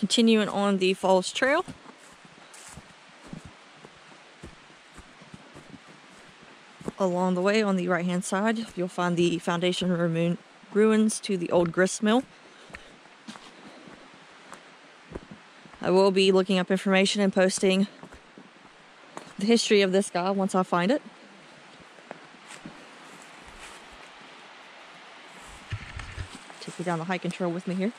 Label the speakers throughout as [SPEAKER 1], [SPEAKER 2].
[SPEAKER 1] Continuing on the Falls Trail. Along the way on the right hand side, you'll find the foundation ruins to the old grist mill. I will be looking up information and posting the history of this guy once I find it. Take you down the hiking trail with me here.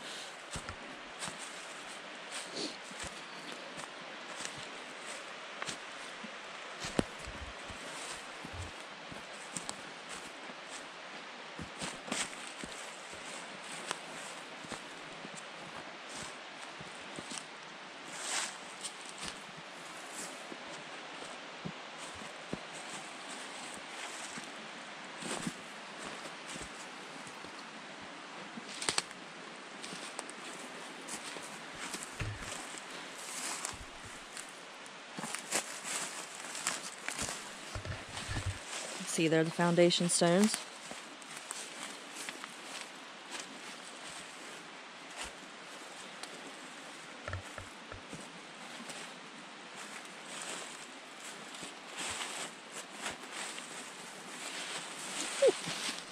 [SPEAKER 1] See there the foundation stones.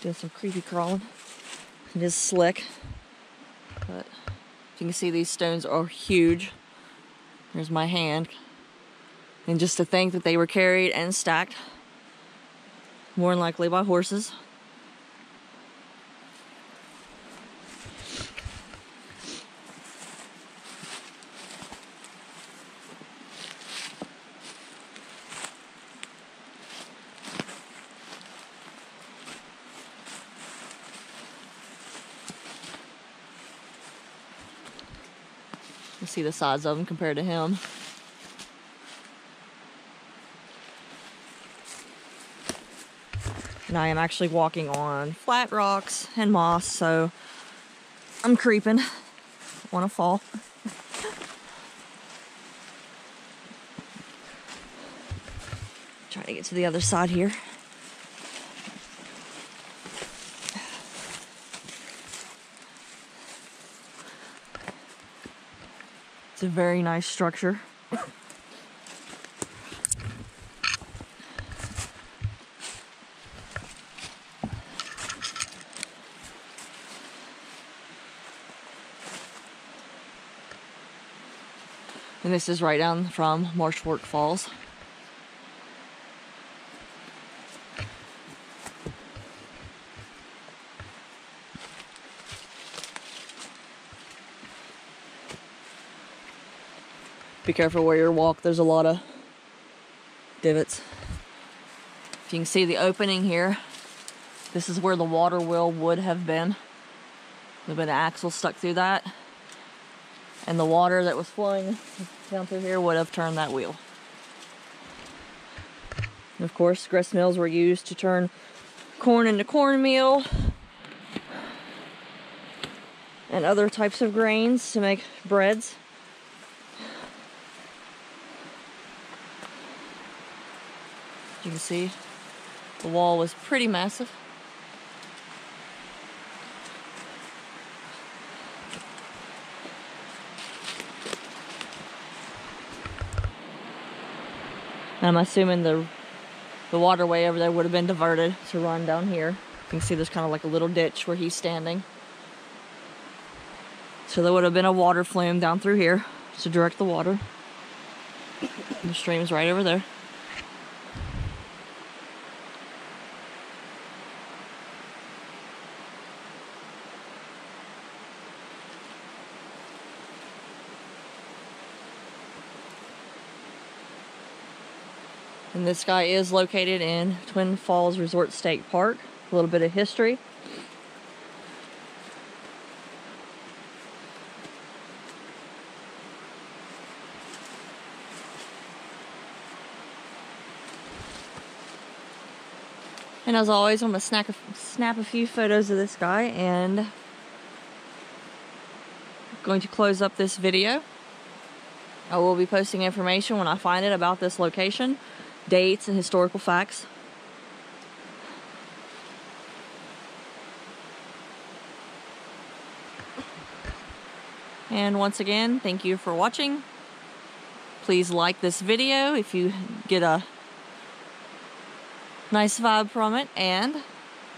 [SPEAKER 1] Doing some creepy crawling. It is slick, but you can see these stones are huge. There's my hand. And just to think that they were carried and stacked, more than likely by horses. You see the size of them compared to him. And I am actually walking on flat rocks and moss, so I'm creeping. I want to fall. Trying to get to the other side here. It's a very nice structure. And this is right down from Marsh Fork Falls. Be careful where you walk, there's a lot of divots. If you can see the opening here, this is where the water wheel would have been. There'd been an axle stuck through that. And the water that was flowing down through here would have turned that wheel. And of course, grist mills were used to turn corn into cornmeal and other types of grains to make breads. You can see the wall was pretty massive. I'm assuming the waterway over there would have been diverted to run down here. You can see there's kind of like a little ditch where he's standing. So there would have been a water flume down through here to direct the water. The stream's right over there. And this guy is located in Twin Falls Resort State Park. A little bit of history. And as always, I'm going to snap a few photos of this guy and I'm going to close up this video. I will be posting information when I find it about this location, dates and historical facts. And once again, thank you for watching. Please like this video if you get a nice vibe from it, and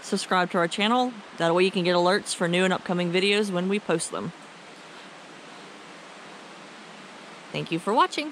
[SPEAKER 1] subscribe to our channel. That way you can get alerts for new and upcoming videos when we post them. Thank you for watching.